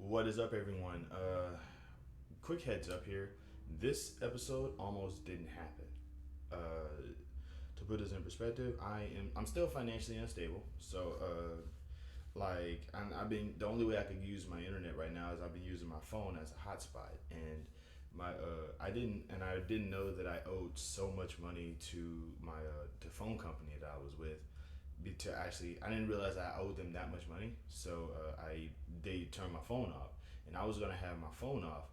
What is up, everyone? Quick heads up here. This episode almost didn't happen. To put this in perspective, I'm still financially unstable. So, I've been the only way I can use my internet right now is I've been using my phone as a hotspot, and I didn't know that I owed so much money to my the phone company that I was with to actually I didn't realize I owed them that much money. So I they turned my phone off, and I was gonna have my phone off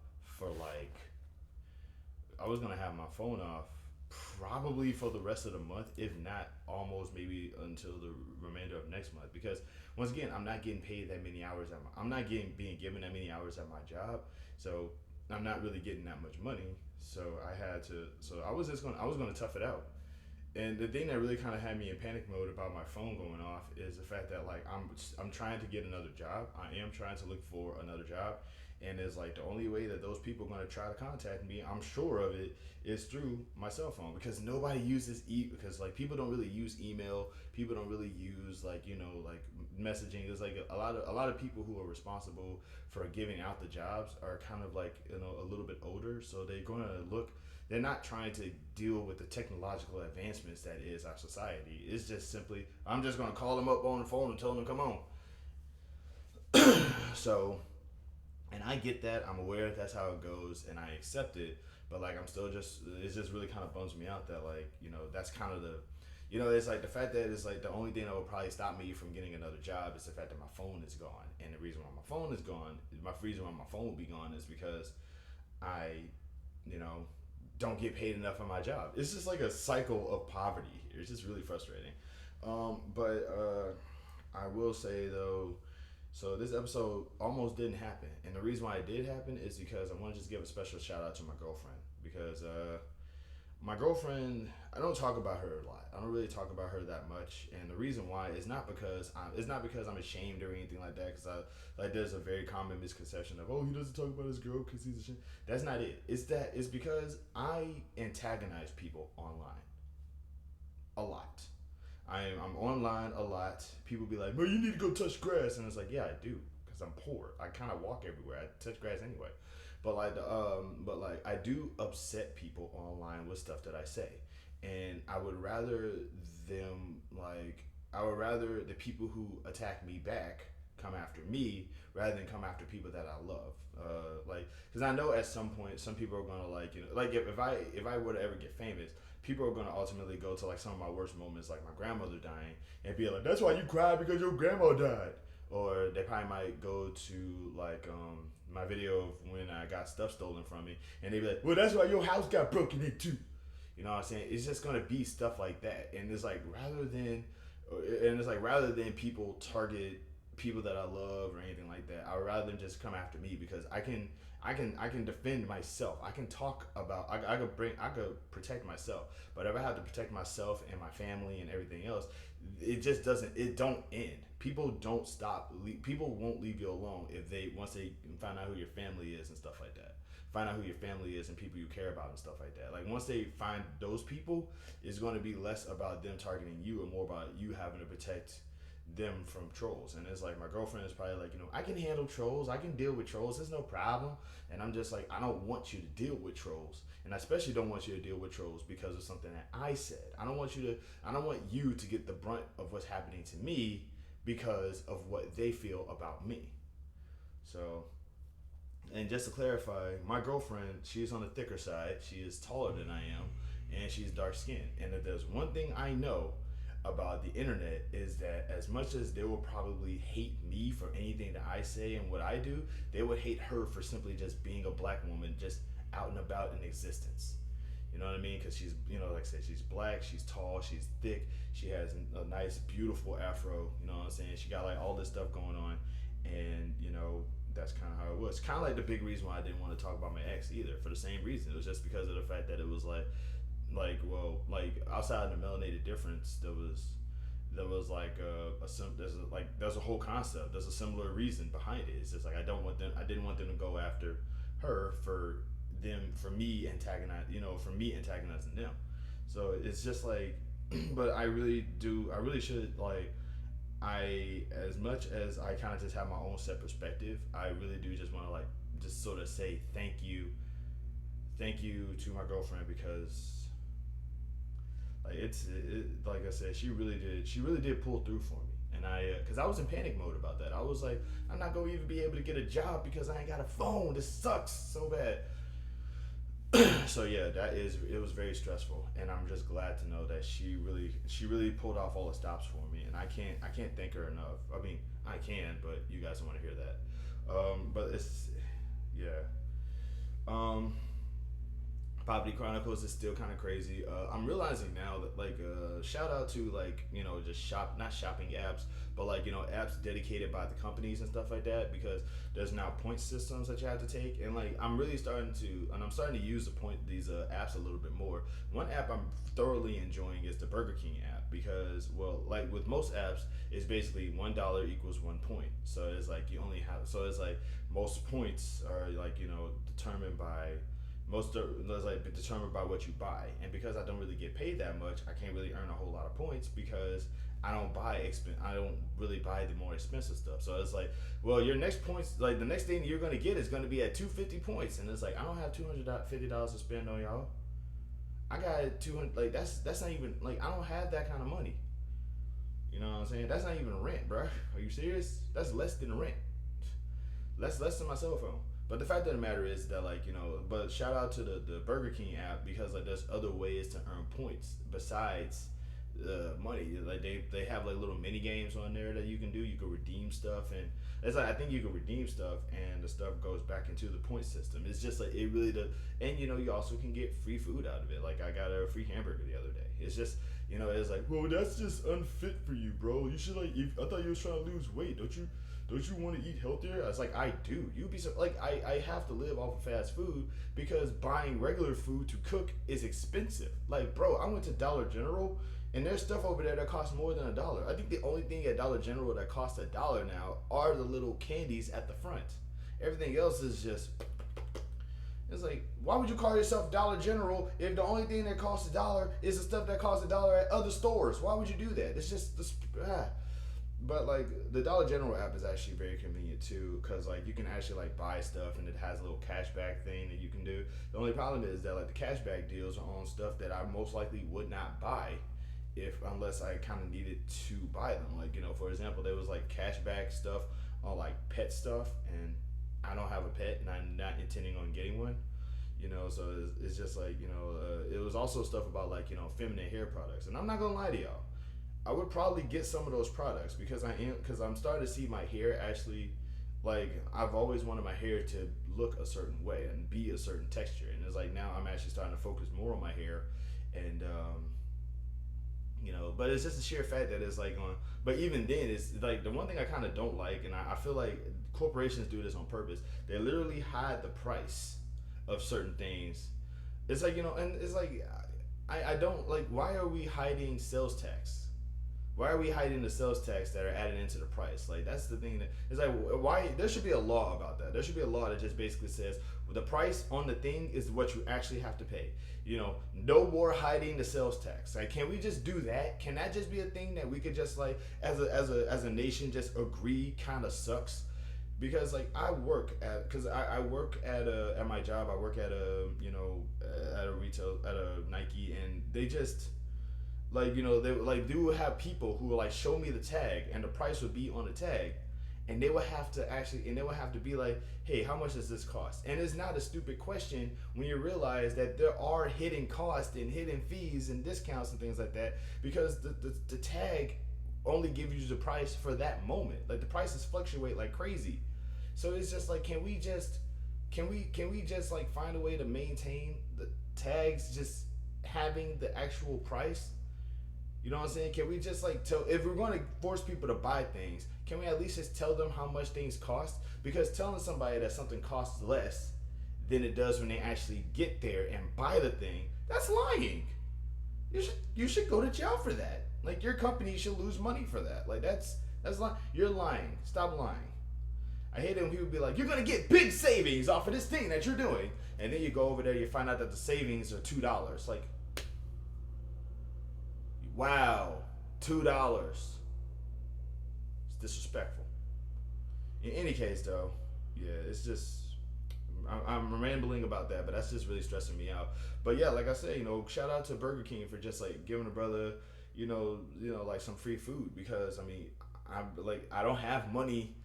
probably for the rest of the month, if not almost maybe until the remainder of next month. Because once again, I'm not getting paid that many hours I'm not getting being given that many hours at my job, so I'm not really getting that much money. So I was gonna tough it out. And the thing that really kind of had me in panic mode about my phone going off is the fact that like I'm trying to get another job. I am trying to look for another job, and it's like the only way that those people are going to try to contact me, I'm sure of it, is through my cell phone, because nobody uses because like people don't really use email. People don't really use like messaging. There's like a lot of people who are responsible for giving out the jobs are kind of like a little bit older, so they're not trying to deal with the technological advancements that is our society. It's just simply, I'm just going to call them up on the phone and tell them to come on. So, and I get that. I'm aware that that's how it goes, and I accept it. But like, it just really kind of bums me out that like, that's kind of it's like the fact that it's like the only thing that will probably stop me from getting another job is the fact that my phone is gone. And the reason why my phone is gone, my reason why my phone will be gone is because I, you know, don't get paid enough on my job. It's just like a cycle of poverty here. It's just really frustrating. But I will say though, so this episode almost didn't happen, and the reason why it did happen is because I want to just give a special shout out to my girlfriend, because my girlfriend, I don't talk about her a lot. I don't really talk about her that much, and the reason why is not because I'm ashamed or anything like that. Because I like there's a very common misconception of, oh, he doesn't talk about his girl because he's ashamed. That's not it. It's because I antagonize people online a lot. I'm online a lot. People be like, "Bro, you need to go touch grass," and it's like, yeah, I do, because I'm poor. I kind of walk everywhere. I touch grass anyway. But I do upset people online with stuff that I say, and them like I would rather the people who attack me back come after me rather than come after people that I love. Because I know at some point some people are gonna like if I were to ever get famous, people are gonna ultimately go to like some of my worst moments, like my grandmother dying, and be like, "That's why you cried because your grandma died." Or they probably might go to my video of when I got stuff stolen from me, and they be like, "Well, that's why your house got broken into." You know what I'm saying? It's just gonna be stuff like that, and rather than people target people that I love or anything like that, I would rather than just come after me, because I can defend myself. I can talk about I could protect myself. But if I have to protect myself and my family and everything else, it don't end. People don't stop. People won't leave you alone if they once they find out who your family is and stuff like that. Find out who your family is and people you care about and stuff like that. Like once they find those people, it's going to be less about them targeting you and more about you having to protect them from trolls. And it's like my girlfriend is probably like, I can handle trolls. I can deal with trolls. There's no problem. And I'm just like, I don't want you to deal with trolls. And I especially don't want you to deal with trolls because of something that I said. I don't want you to get the brunt of what's happening to me because of what they feel about me. So, and just to clarify, my girlfriend, she's on the thicker side. She is taller than I am, and she's dark skinned. And if there's one thing I know about the internet is that as much as they will probably hate me for anything that I say and what I do, they would hate her for simply just being a black woman just out and about in existence. You know what I mean? Because she's, like I said, she's black, she's tall, she's thick, she has a nice, beautiful afro. You know what I'm saying? She got like all this stuff going on, and that's kind of how it was. Kind of like the big reason why I didn't want to talk about my ex either, for the same reason. It was just because of the fact that it was outside of the melanated difference, there was like there's a whole concept. There's a similar reason behind it. It's just like I didn't want them to go after her for me antagonizing them. So it's just like, but I really should, like, as much as I kind of just have my own set perspective, I really do just want to like just sort of say thank you to my girlfriend because like like I said, she really did pull through for me. And cause I was in panic mode about that. I was like, I'm not gonna even be able to get a job because I ain't got a phone. This sucks so bad. So yeah, it was very stressful, and I'm just glad to know that she really pulled off all the stops for me, and I can't thank her enough. I mean, I can, but you guys don't want to hear that. But it's yeah. Um, Poverty Chronicles is still kind of crazy. I'm realizing now that like shout out to like just not shopping apps, but like apps dedicated by the companies and stuff like that because there's now point systems that you have to take and like I'm starting to use these apps a little bit more. One app I'm thoroughly enjoying is the Burger King app because well like with most apps it's basically $1 equals 1 point. So it's like you only have so it's like most points are like determined by most of those like determined by what you buy and because I don't really get paid that much I can't really earn a whole lot of points because I don't really buy the more expensive stuff so it's like well your next points like the next thing you're going to get is going to be at 250 points and it's like I don't have $250 to spend on y'all. I got 200 like that's not even like I don't have that kind of money. You know what I'm saying? That's not even rent, bro. Are you serious? That's less than rent. Less than my cell phone. But the fact of the matter is that like but shout out to the Burger King app because like there's other ways to earn points besides money. Like they have like little mini games on there that you can do. You can redeem stuff and it's like I think you can redeem stuff and the stuff goes back into the point system. It's just like it really does. And you also can get free food out of it. Like I got a free hamburger the other day. It's just it's like well that's just unfit for you, bro. You should I thought you was trying to lose weight. Don't you want to eat healthier? I was like, I do. You'd be so like I have to live off of fast food because buying regular food to cook is expensive. Like, bro, I went to Dollar General and there's stuff over there that costs more than $1. I think the only thing at Dollar General that costs $1 now are the little candies at the front. Everything else is just it's like, why would you call yourself Dollar General if the only thing that costs $1 is the stuff that costs $1 at other stores? Why would you do that? It's just this But like the Dollar General app is actually very convenient too, cause like you can actually like buy stuff and it has a little cashback thing that you can do. The only problem is that like the cashback deals are on stuff that I most likely would not buy, if unless I kind of needed to buy them. Like for example, there was like cashback stuff on like pet stuff, and I don't have a pet and I'm not intending on getting one. So it's just like it was also stuff about like feminine hair products, and I'm not gonna lie to y'all. I would probably get some of those products because I'm starting to see my hair actually like I've always wanted my hair to look a certain way and be a certain texture and it's like now I'm actually starting to focus more on my hair and but it's just the sheer fact that it's like on but even then it's like the one thing I kind of don't like and I feel like corporations do this on purpose. They literally hide the price of certain things. It's like and it's like I don't like why are we hiding sales tax? Why are we hiding the sales tax that are added into the price? Like that's the thing that it's like why there should be a law about that. There should be a law that just basically says the price on the thing is what you actually have to pay. No more hiding the sales tax. Like can we just do that? Can that just be a thing that we could just like as a nation just agree kind of sucks? Because like I work at my job. I work at at a retail at a Nike and they just like they would have people who would like show me the tag and the price would be on the tag and they would have to be like, hey, how much does this cost? And it's not a stupid question when you realize that there are hidden costs and hidden fees and discounts and things like that because the tag only gives you the price for that moment. Like the prices fluctuate like crazy. So it's just like can we just like find a way to maintain the tags just having the actual price? You know what I'm saying? Can we just like tell if we're going to force people to buy things, can we at least just tell them how much things cost? Because telling somebody that something costs less than it does when they actually get there and buy the thing, that's lying. You should go to jail for that. Like your company should lose money for that. Like that's lying. You're lying. Stop lying. I hate it when people be like, you're gonna get big savings off of this thing that you're doing, and then you go over there, you find out that the savings are $2. Like, wow, $2. disrespectful. In any case, though, yeah, it's just I'm rambling about that, but that's just really stressing me out. But yeah, like I said, shout out to Burger King for just like giving a brother, like some free food because I mean, I don't have money.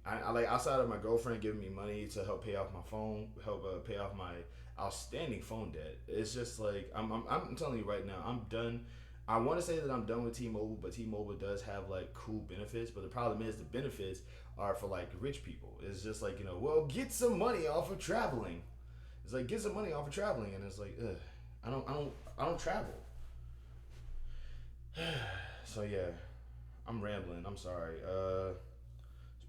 I like outside of my girlfriend giving me money to help pay off my phone, help pay off my outstanding phone debt. It's just like I'm telling you right now, I'm done. I want to say that I'm done with T-Mobile, but T-Mobile does have like cool benefits. But the problem is the benefits are for like rich people. It's just like well, get some money off of traveling. It's like get some money off of traveling, and it's like, ugh, I don't travel. So yeah, I'm rambling. I'm sorry.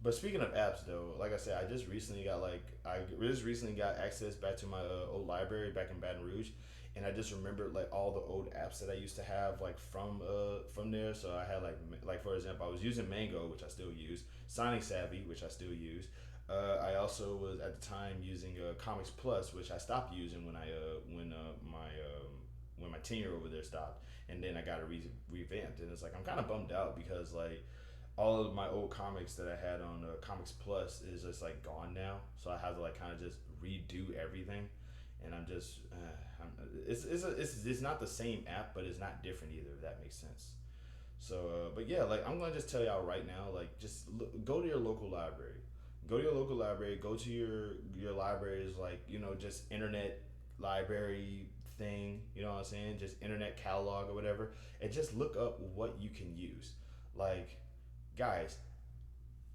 But speaking of apps, though, like I said, I just recently got access back to my old library back in Baton Rouge, and I just remembered like all the old apps that I used to have like from there. So I had like for example, I was using Mango, which I still use, Sonic Savvy, which I still use. I also was at the time using Comics Plus, which I stopped using when my tenure over there stopped, and then I got it revamped, and it's like I'm kind of bummed out because like all of my old comics that I had on Comics Plus is just like gone now, so I have to like kind of just redo everything, and I'm just it's not the same app, but it's not different either. If that makes sense. So, but yeah, like I'm gonna just tell y'all right now, like just go to your local library, go to your local library, go to your library's like just internet library thing, you know what I'm saying? Just internet catalog or whatever, and just look up what you can use, like guys,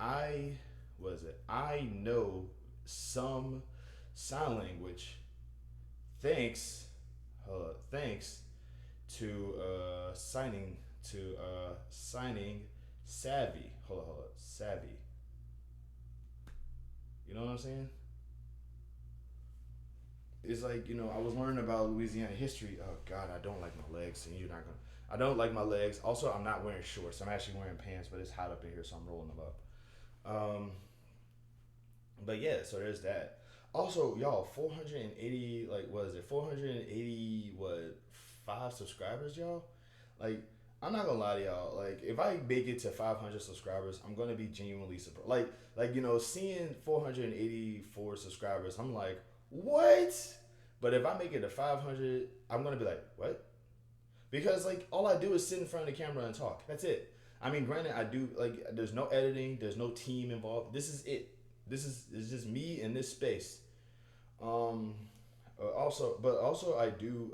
I was it? I know some sign language thanks thanks to signing savvy. Hold on. Savvy. You know what I'm saying? It's like, I was learning about Louisiana history. Oh god, I don't like my legs, and you're not gonna I don't like my legs. Also, I'm not wearing shorts. I'm actually wearing pants, but it's hot up in here, so I'm rolling them up. But yeah, so there's that. Also, y'all, 480, like, what is it? 480, what, 5 subscribers, y'all? Like, I'm not gonna lie to y'all. Like, if I make it to 500 subscribers, I'm gonna be genuinely surprised. Seeing 484 subscribers, I'm like, what? But if I make it to 500, I'm gonna be like, what? Because like all I do is sit in front of the camera and talk. That's it. I mean, granted, I do like there's no editing, there's no team involved. This is it. This is it's just me in this space. Um, also I do.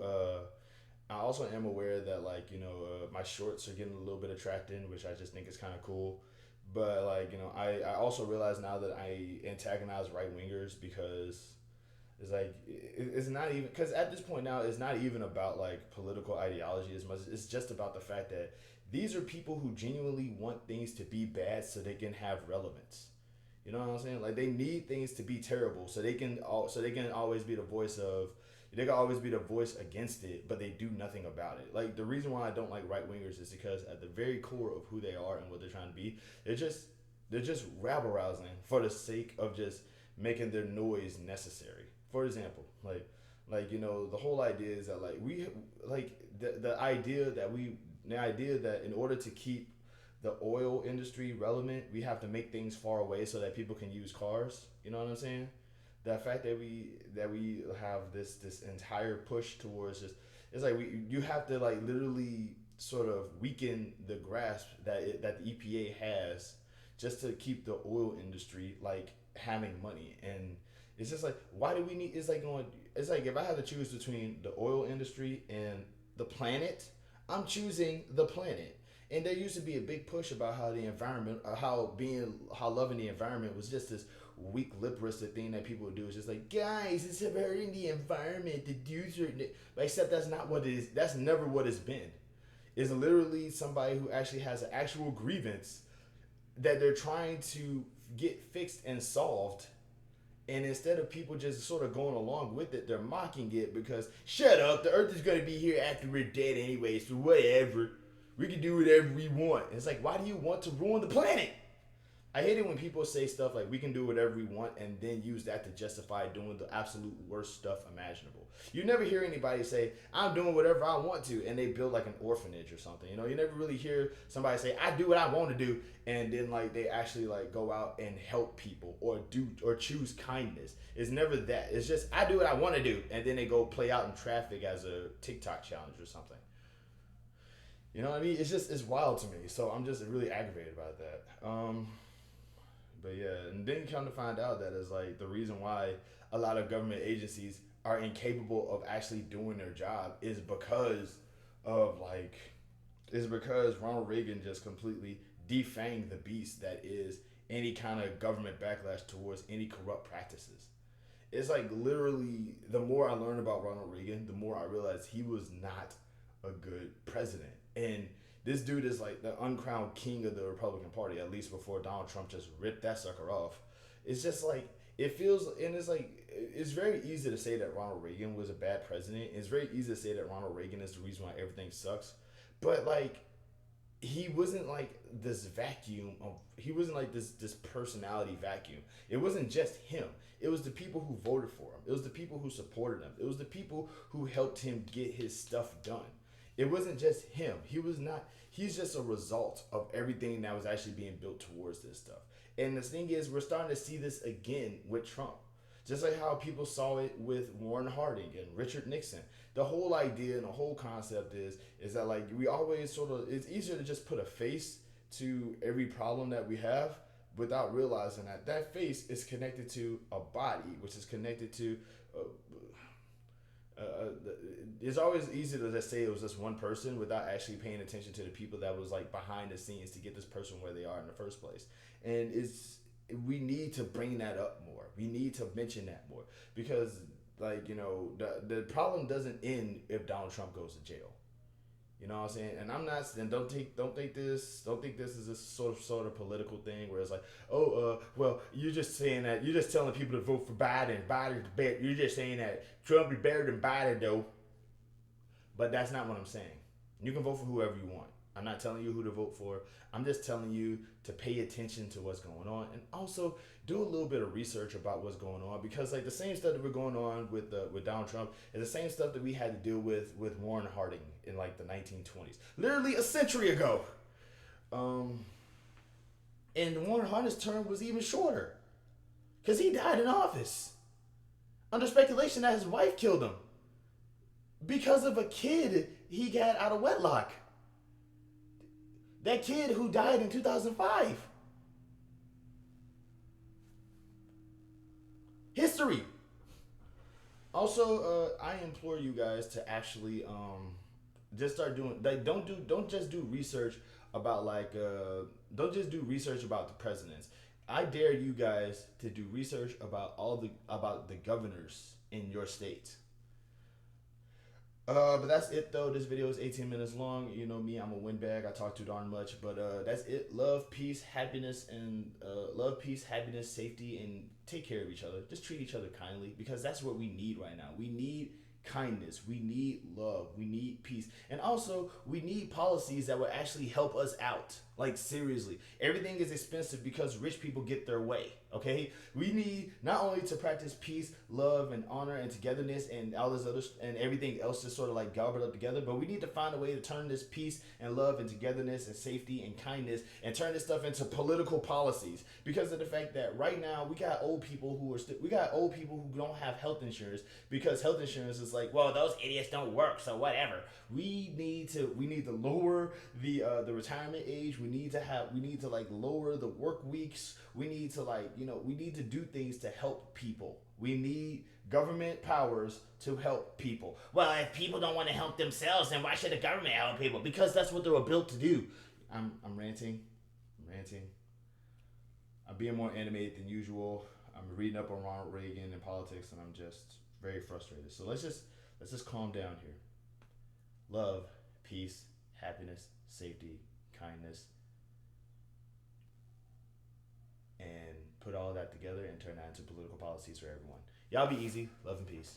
I also am aware that like my shorts are getting a little bit attracting, which I just think is kind of cool. But like I also realize now that I antagonize right wingers because it's like it's not even because at this point now it's not even about like political ideology as much. It's just about the fact that these are people who genuinely want things to be bad so they can have relevance. You know what I'm saying? Like they need things to be terrible so they can always be the voice of they can always be the voice against it, but they do nothing about it. Like the reason why I don't like right wingers is because at the very core of who they are and what they're trying to be, they're just rabble rousing for the sake of just making their noise necessary. For example, the whole idea is that like we like the idea that in order to keep the oil industry relevant, we have to make things far away so that people can use cars. You know what I'm saying? The fact that we have this entire push towards just it's like you have to like literally sort of weaken the grasp that the EPA has just to keep the oil industry like having money. And it's just like why do we need it's like if I had to choose between the oil industry and the planet, I'm choosing the planet. And there used to be a big push about how the environment, how loving the environment was just this weak lip wristed thing that people would do. It's just like, guys, it's hurting the environment. The dudes are, but except that's not what it is. That's never what it's been. It's literally somebody who actually has an actual grievance that they're trying to get fixed and solved. And instead of people just sort of going along with it, they're mocking it because shut up, the Earth is going to be here after we're dead anyway, so whatever. We can do whatever we want. It's like, why do you want to ruin the planet? I hate it when people say stuff like we can do whatever we want and then use that to justify doing the absolute worst stuff imaginable. You never hear anybody say, I'm doing whatever I want to, and they build like an orphanage or something. You know, you never really hear somebody say, I do what I want to do, and then like they actually like go out and help people or do or choose kindness. It's never that. It's just I do what I want to do, and then they go play out in traffic as a TikTok challenge or something. You know what I mean? It's just it's wild to me. So I'm just really aggravated about that. But yeah, and then you come to find out that it's like the reason why a lot of government agencies are incapable of actually doing their job is because of like is because Ronald Reagan just completely defanged the beast that is any kind of government backlash towards any corrupt practices. It's like literally the more I learn about Ronald Reagan, the more I realize he was not a good president. And this dude is like the uncrowned king of the Republican Party, at least before Donald Trump just ripped that sucker off. It's just like it feels, and it's like it's very easy to say that Ronald Reagan was a bad president. It's very easy to say that Ronald Reagan is the reason why everything sucks. But like he wasn't like this vacuum of he wasn't like this personality vacuum. It wasn't just him. It was the people who voted for him. It was the people who supported him. It was the people who helped him get his stuff done. It wasn't just him. He was not he's just a result of everything that was actually being built towards this stuff. And the thing is we're starting to see this again with Trump. Just like how people saw it with Warren Harding and Richard Nixon. The whole idea and the whole concept is that like we always sort of it's easier to just put a face to every problem that we have without realizing that that face is connected to a body, which is connected to uh, uh, it's always easy to just say it was just one person without actually paying attention to the people that was like behind the scenes to get this person where they are in the first place. And it's we need to bring that up more. We need to mention that more because like you know the problem doesn't end if Donald Trump goes to jail. You know what I'm saying? And I'm not and don't think this is a sort of political thing where it's like, oh well you're just saying that you're just telling people to vote for Biden. Biden's better. You're just saying that Trump is better than Biden though. But that's not what I'm saying. You can vote for whoever you want. I'm not telling you who to vote for. I'm just telling you to pay attention to what's going on and also do a little bit of research about what's going on because like the same stuff that we're going on with Donald Trump is the same stuff that we had to deal with Warren Harding in like the 1920s, literally a century ago. And Warren Harding's term was even shorter because he died in office under speculation that his wife killed him because of a kid he got out of wedlock. That kid who died in 2005. History. Also, I implore you guys to actually just start doing like don't just do research about like don't just do research about the presidents. I dare you guys to do research about the governors in your state. But that's it though. This video is 18 minutes long. You know me, I'm a windbag. I talk too darn much. But that's it. Love, peace, happiness, and safety, and take care of each other. Just treat each other kindly because that's what we need right now. We need kindness. We need love. We need peace. And also, we need policies that will actually help us out. Like, seriously. Everything is expensive because rich people get their way. Okay? We need not only to practice peace, love, and honor, and togetherness, and all this other, and everything else just sort of like gobbled up together, but we need to find a way to turn this peace and love and togetherness and safety and kindness and turn this stuff into political policies because of the fact that right now we got old people who don't have health insurance because health insurance is like, well, those idiots don't work, so whatever. We need to lower the retirement age. We need to like lower the work weeks. We need to we need to do things to help people. We need government powers to help people. Well, if people don't want to help themselves, then why should the government help people? Because that's what they were built to do. I'm ranting. I'm being more animated than usual. I'm reading up on Ronald Reagan and politics, and I'm just very frustrated. So let's just calm down here. Love, peace, happiness, safety, kindness, and put all of that together and turn that into political policies for everyone. Y'all be easy. Love and peace.